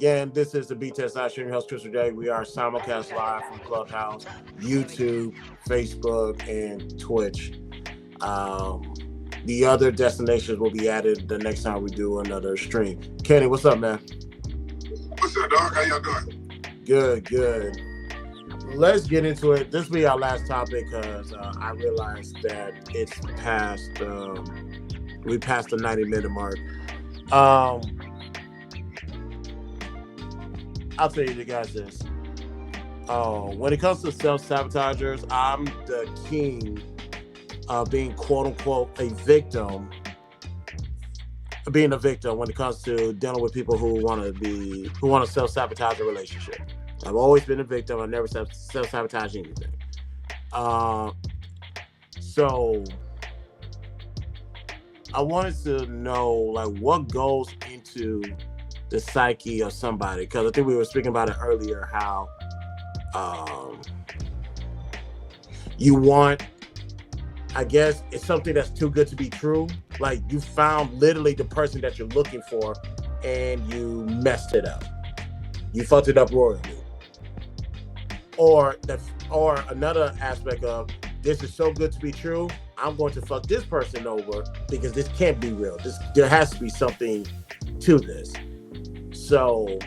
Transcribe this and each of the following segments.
Again, this is the BTSI streaming host, Chris J. We are simulcast live from Clubhouse, YouTube, Facebook, and Twitch. The other destinations will be added the next time we do another stream. Kenny, what's up, man? What's up, dog? How y'all doing? Good. Let's get into it. This will be our last topic because I realized that it's past. We passed the 90-minute mark. I'll tell you guys this. When it comes to self-sabotagers, I'm the king of being quote-unquote a victim. Being a victim when it comes to dealing with people who want to self-sabotage a relationship. I've always been a victim. I never self-sabotage anything. So I wanted to know, like, what goes into the psyche of somebody, because I think we were speaking about it earlier, how you want, I guess it's something that's too good to be true. Like, you found literally the person that you're looking for and you messed it up. You fucked it up royally. Or another aspect of, this is so good to be true, I'm going to fuck this person over because this can't be real. There has to be something to this. So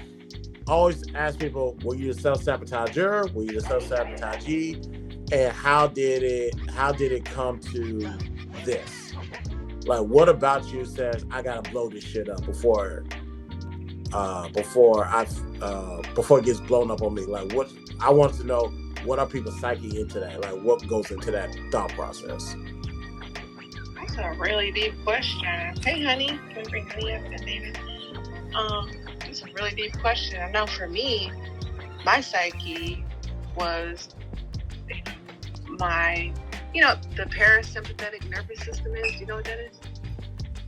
I always ask people, were you a self-sabotager? Were you a self-sabotagee? And how did it come to this? Like, what about you says, I gotta blow this shit up before it gets blown up on me? Like, what I want to know, what are people's psyche into that? Like, what goes into that thought process? That's a really deep question. Hey, honey. Can we bring honey up and David? It's a really deep question. I know for me, my psyche was the parasympathetic nervous system is. Do you know what that is?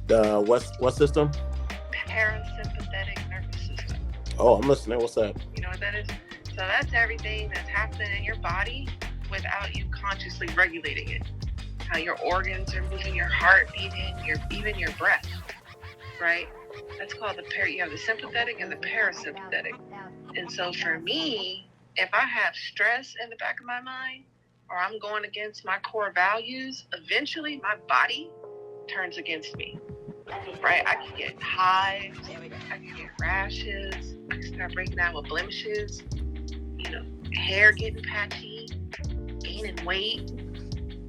The what system? Parasympathetic nervous system. Oh, I'm listening. What's that? You know what that is? So that's everything that's happening in your body without you consciously regulating it. How your organs are moving, your heart beating, even your breath, right? That's called you have the sympathetic and the parasympathetic. And so for me, if I have stress in the back of my mind, or I'm going against my core values, eventually my body turns against me, right? I can get hives, I can get rashes, I can start breaking out with blemishes, hair getting patchy, gaining weight,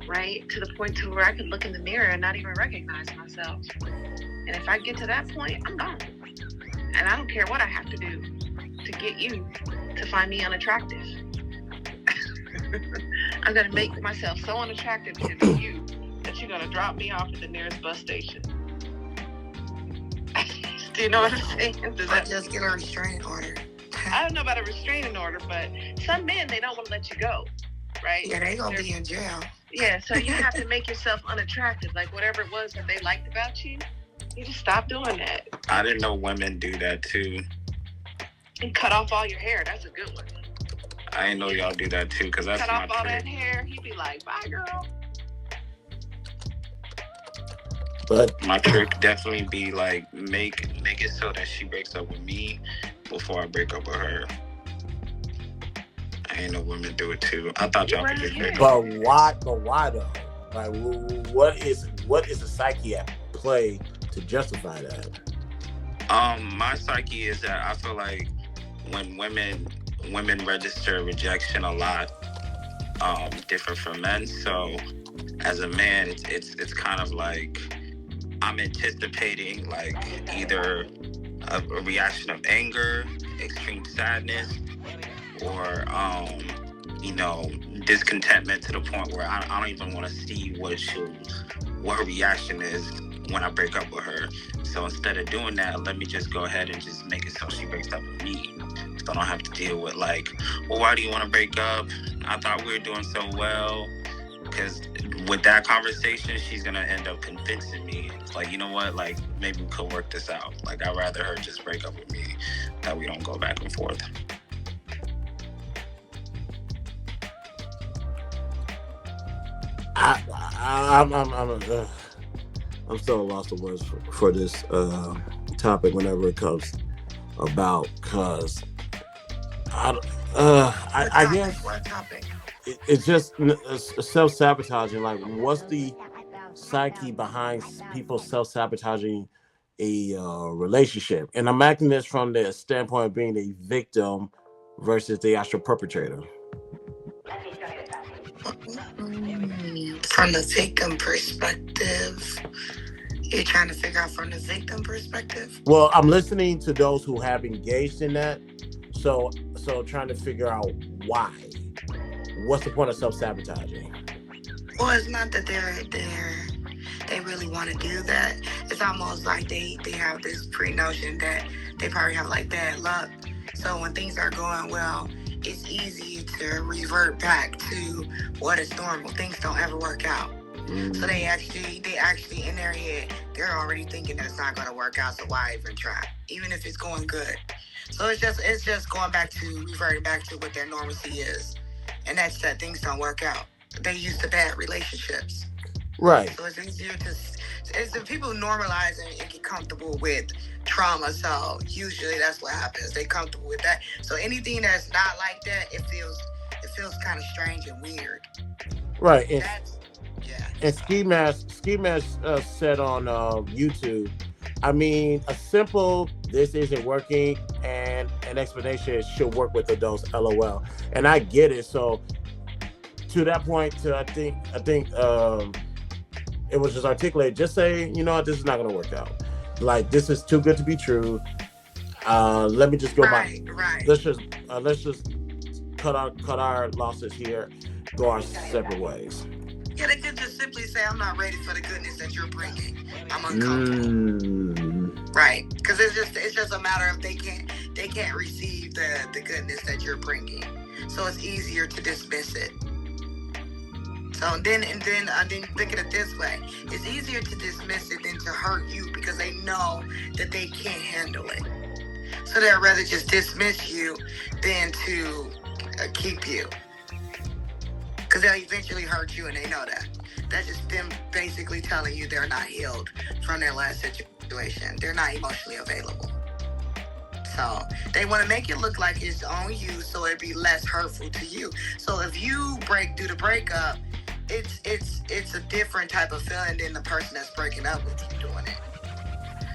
right? To the point to where I can look in the mirror and not even recognize myself. And if I get to that point, I'm gone. And I don't care what I have to do to get you to find me unattractive. I'm going to make myself so unattractive to you that you're going to drop me off at the nearest bus station. Do you know what I'm saying? Just get a restraining order. I don't know about a restraining order, but some men, they don't want to let you go, right? Yeah, they're going to be in jail. Yeah, so you have to make yourself unattractive. Like, whatever it was that they liked about you, you just stop doing that. I didn't know women do that too. And cut off all your hair. That's a good one. I didn't know y'all do that too, because that's cut my off all trick. that hair. He'd be like, bye, girl. But my trick definitely be like, make it so that she breaks up with me before I break up with her. I ain't know women do it too. I thought y'all could just break up. But why though? Like, what is the psyche at play to justify that? My psyche is that I feel like when women register rejection a lot, different from men. So as a man, it's kind of like I'm anticipating like either a reaction of anger, extreme sadness, or discontentment to the point where I don't even want to see what her reaction is when I break up with her. So instead of doing that, let me just go ahead and just make it so she breaks up with me. So I don't have to deal with like, well, why do you want to break up? I thought we were doing so well. Because with that conversation, she's going to end up convincing me. It's like, you know what? Like, maybe we could work this out. Like, I'd rather her just break up with me, that we don't go back and forth. I'm still lost of words for this topic whenever it comes about, because I, What I topic? guess What topic? it's just self-sabotaging. Like, what's the psyche behind people self-sabotaging a relationship? And I'm acting this from the standpoint of being a victim versus the actual perpetrator. From the victim perspective, you're trying to figure out from the victim perspective. Well, I'm listening to those who have engaged in that, so trying to figure out why. What's the point of self-sabotaging? Well, it's not that they really want to do that. It's almost like they have this pre-notion that they probably have like bad luck. So when things are going well, it's easy to revert back to what is normal. Things don't ever work out. So they actually in their head, they're already thinking that it's not going to work out. So why even try, even if it's going good? So it's just going back to reverting back to what their normalcy is, and that's that things don't work out. They used to bad relationships. Right. So it's easier to, it's the people normalize and get comfortable with trauma. So usually that's what happens. They comfortable with that. So anything that's not like that, it feels kind of strange and weird. Right. And, yeah. And Ski Mask said on YouTube, I mean, a simple "this isn't working" and an explanation should work with adults. LOL. And I get it. So to that point, I think it was just articulated. Just say, you know what, this is not going to work out. Like, this is too good to be true. Let me just go Right. Let's just cut our losses here, go our separate ways. Yeah, they could just simply say, "I'm not ready for the goodness that you're bringing. I'm uncomfortable." Right? Because it's just a matter of they can't receive the goodness that you're bringing. So it's easier to dismiss it. So then think of it this way: it's easier to dismiss it than to hurt you, because they know that they can't handle it. So they'd rather just dismiss you than to keep you. Because they'll eventually hurt you, and they know that. That's just them basically telling you they're not healed from their last situation. They're not emotionally available. So they want to make it look like it's on you, so it'd be less hurtful to you. So if you do the breakup, it's a different type of feeling than the person that's breaking up with you doing it.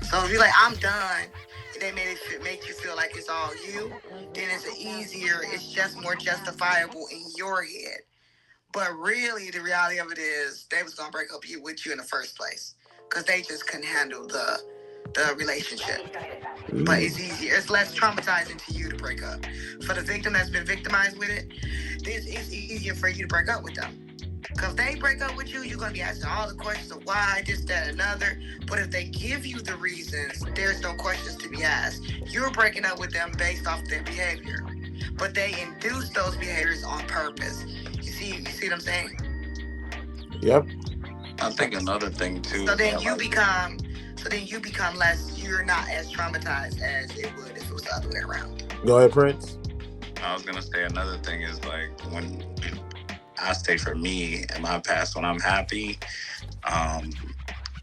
So if you're like, "I'm done," and they make you feel like it's all you, then it's just more justifiable in your head. But really, the reality of it is they was going to break up with you in the first place, because they just couldn't handle the relationship. But it's easier. It's less traumatizing to you to break up. For the victim that's been victimized with it, it's easier for you to break up with them. Because if they break up with you, you're going to be asking all the questions of why, this, that, another. But if they give you the reasons, there's no questions to be asked. You're breaking up with them based off their behavior. But they induce those behaviors on purpose. You see what I'm saying? Yep. I think another thing too. So then you become less. You're not as traumatized as it would if it was the other way around. Go ahead, Prince. I was gonna say another thing is, like, when I say for me in my past, when I'm happy, I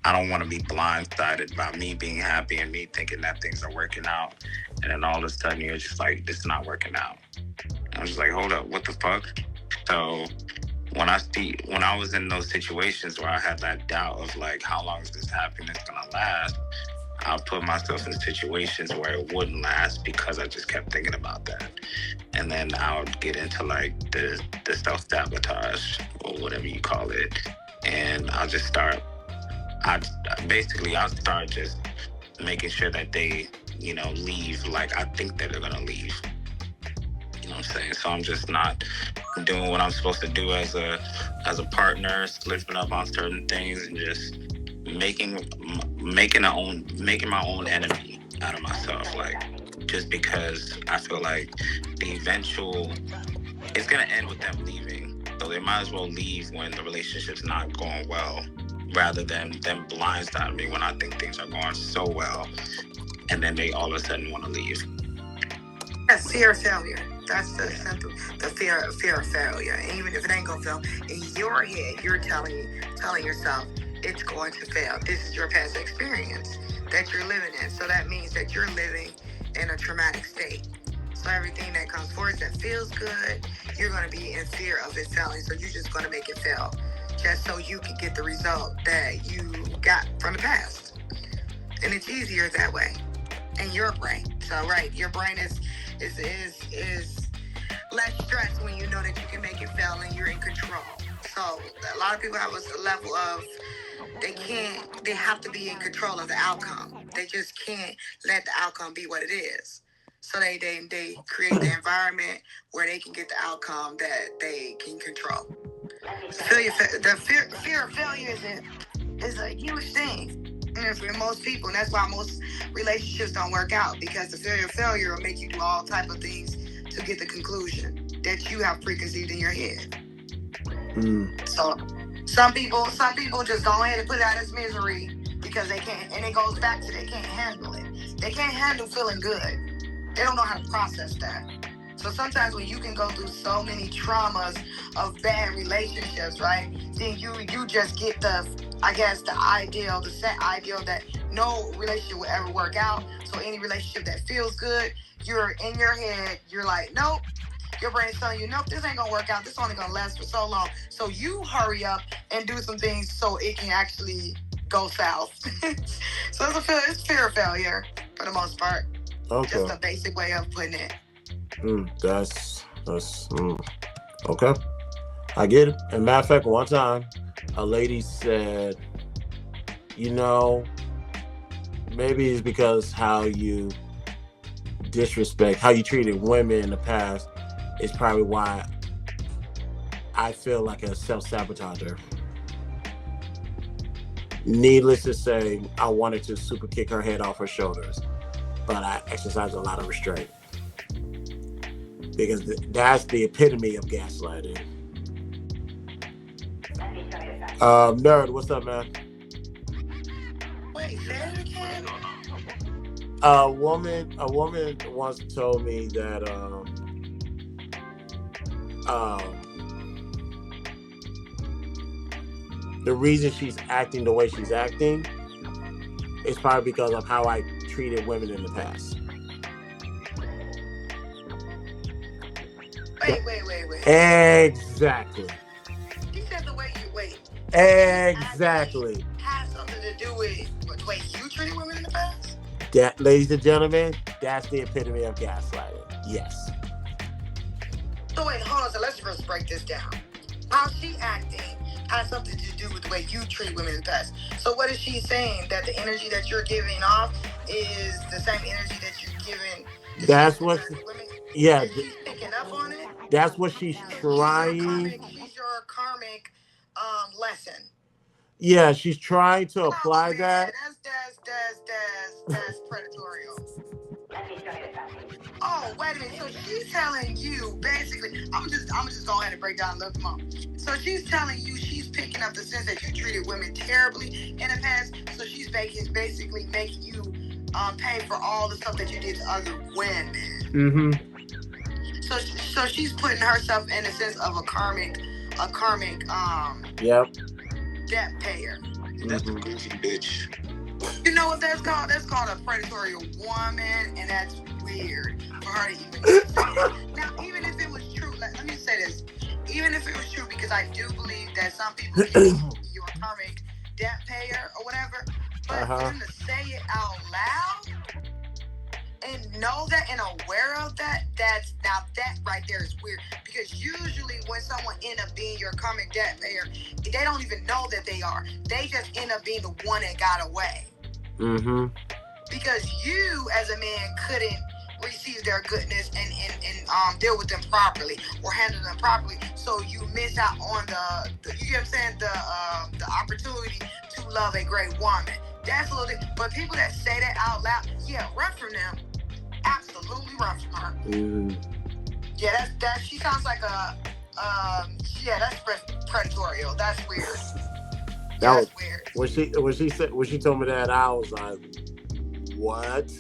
don't want to be blindsided by me being happy and me thinking that things are working out, and then all of a sudden you're just like, this is not working out. I'm just like, hold up, what the fuck? So when I was in those situations where I had that doubt of like, how long is this happiness gonna last? I put myself in situations where it wouldn't last because I just kept thinking about that. And then I would get into like the self-sabotage or whatever you call it. And I'll start just making sure that they, leave like I think that they're gonna leave. You know what I'm saying? So I'm just not doing what I'm supposed to do as a partner, slipping up on certain things and just making my own enemy out of myself, like, just because I feel like it's gonna end with them leaving. So they might as well leave when the relationship's not going well, rather than them blindside me when I think things are going so well, and then they all of a sudden want to leave. That's fear of failure. That's the fear of failure. And even if it ain't gonna fail, in your head, you're telling yourself it's going to fail. This is your past experience that you're living in. So that means that you're living in a traumatic state. So everything that comes forward that feels good, you're going to be in fear of it failing. So you're just going to make it fail just so you can get the result that you got from the past. And it's easier that way in your brain. So, right, your brain is less stressed when you know that you can make it fail and you're in control. So a lot of people have a level of they have to be in control of the outcome. They just can't let the outcome be what it is. So they create the environment where they can get the outcome that they can control. The fear of failure is a huge thing. And for most people, and that's why most relationships don't work out, because the fear of failure will make you do all type of things to get the conclusion that you have preconceived in your head. So some people just go ahead and put it out as misery because they can't, and it goes back to they can't handle it. They can't handle feeling good. They don't know how to process that. So sometimes when you can go through so many traumas of bad relationships, right? Then you just get the set ideal that no relationship will ever work out. So any relationship that feels good, you're in your head, you're like, nope. Your brain's telling you, nope, this ain't gonna work out. This only gonna last for so long. So you hurry up and do some things so it can actually go south. So it's fear of failure for the most part. Okay. Just a basic way of putting it. That's okay. I get it. And matter of fact, one time a lady said, maybe it's because how you treated women in the past is probably why I feel like a self-sabotager. Needless to say, I wanted to super kick her head off her shoulders, but I exercised a lot of restraint. Because that's the epitome of gaslighting. Nerd, what's up, man? Wait, say that again? A woman once told me that the reason she's acting the way she's acting is probably because of how I treated women in the past. Wait. Exactly. You said the way you wait. Exactly. Has something to do with the way you treated women in the past? That, ladies and gentlemen, that's the epitome of gaslighting. Yes. So wait, hold on. So let's first break this down. How she acting has something to do with the way you treat women in the past. So what is she saying? That the energy that you're giving off is the same energy that you're giving? That's what. Yeah. She's picking up on it. That's what she's trying. She's your karmic lesson. Yeah, she's trying to apply that. That's predatorial. Oh, wait a minute. So she's telling you basically, I'm just go ahead and break down a little more. So she's telling you she's picking up the sense that you treated women terribly in the past. So she's basically making you pay for all the stuff that you did to other women. Mm-hmm. So she's putting herself in a sense of a karmic Yep. debt payer. That's a goofy bitch. You know what that's called? That's called a predatory woman, and that's weird for her to even say that. Now, even if it was true, let me say this. Even if it was true, because I do believe that some people you're a karmic debt payer or whatever, but for them to say it out loud and know that and aware of that, that right there is weird. Because usually when someone end up being your karmic debt payer, they don't even know that they are. They just end up being the one that got away. Mm-hmm. Because you as a man couldn't receive their goodness and deal with them properly or handle them properly. So you miss out on the you get what I'm saying, the opportunity to love a great woman. That's a little bit, but people that say that out loud, yeah, run from them. Absolutely run from her. Yeah, that she sounds like that's predatorial. That's weird. That's weird. When she told me that, I was like, what?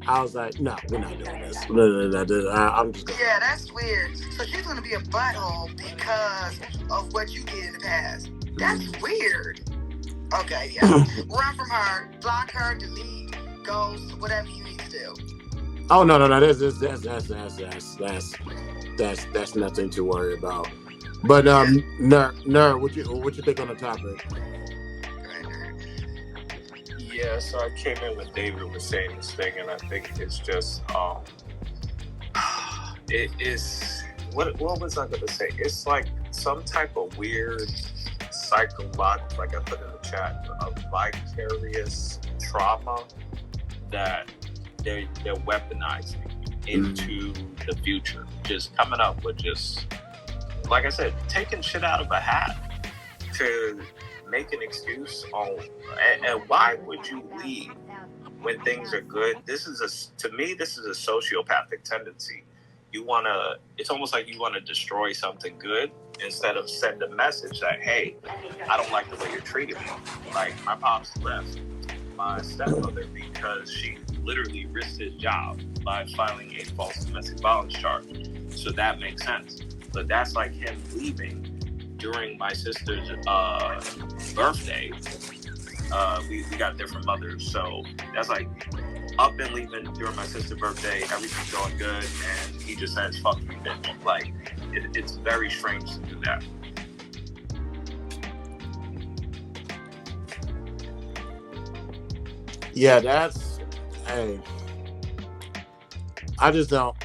I was like, no, we're not doing this. No, I'm just gonna. Yeah, that's weird. So she's gonna be a butthole because of what you did in the past. That's weird. Okay, yeah. Run from her, block her, delete, ghost, whatever you need to do. Oh no, no, no. That's nothing to worry about. But nerd, what you think on the topic? Yeah, so I came in when David was saying this thing, and I think it's just it is what was I gonna say? It's like some type of weird psychological, like I put in the chat, a vicarious trauma that they're weaponizing into the future. Just coming up with just, like I said, taking shit out of a hat to make an excuse on. And why would you leave when things are good? To me, this is a sociopathic tendency. It's almost like you want to destroy something good instead of send a message that, hey, I don't like the way you're treating me. Like, my pops left my stepmother because she literally risked his job by filing a false domestic violence charge. So that makes sense. But that's like him leaving during my sister's birthday. We got different mothers, so that's like up and leaving during my sister's birthday. Everything's going good, and he just says, "Fuck you, bitch." Like, it's very strange to do that. Yeah, that's. Hey, I just don't.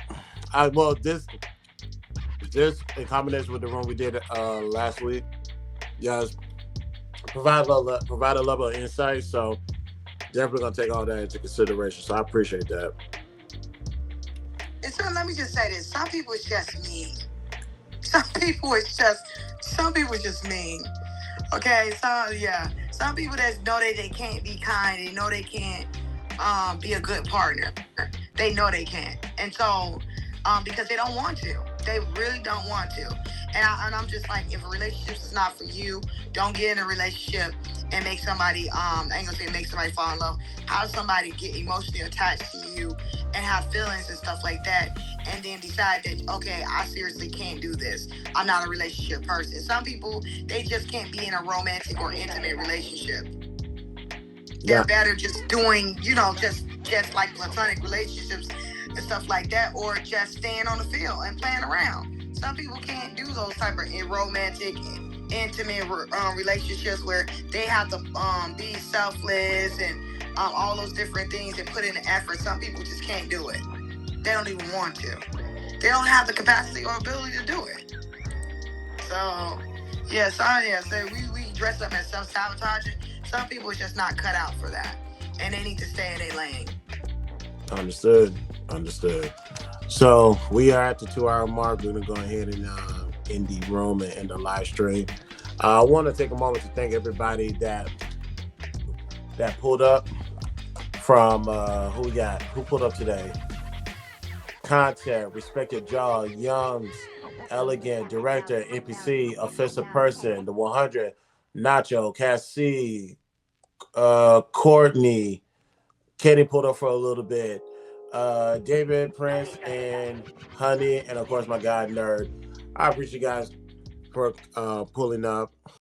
This in combination with the room we did last week, yes, provide a level of insight. So definitely gonna take all that into consideration. So I appreciate that. And so let me just say this: some people is just mean. Some people is just mean. Okay, so yeah, some people that know that they can't be kind, they know they can't be a good partner. They know they can't, and so because they don't want to, they really don't want to. And I'm just like, if a relationship is not for you, don't get in a relationship and make somebody I ain't gonna say make somebody fall in love. How does somebody get emotionally attached to you and have feelings and stuff like that, and then decide that, okay, I seriously can't do this. I'm not a relationship person. Some people, they just can't be in a romantic or intimate relationship. They're better just doing, just like platonic relationships and stuff like that, or just staying on the field and playing around. Some people can't do those type of romantic, intimate relationships where they have to be selfless and all those different things and put in the effort. Some people just can't do it. They don't even want to. They don't have the capacity or ability to do it. So, so we dress up as self-sabotaging. Some people are just not cut out for that, and they need to stay in their lane. Understood. So we are at the 2-hour mark. We're gonna go ahead and end the room and end the live stream. I want to take a moment to thank everybody that pulled up. From who pulled up today? Content, Respected Jaw, Youngs, Elegant, Director, NPC, Offensive Person, The 100, Nacho, Cassie, Courtney, Katie pulled up for a little bit, David, Prince, and Honey, and of course my guy Nerd. I appreciate you guys for pulling up.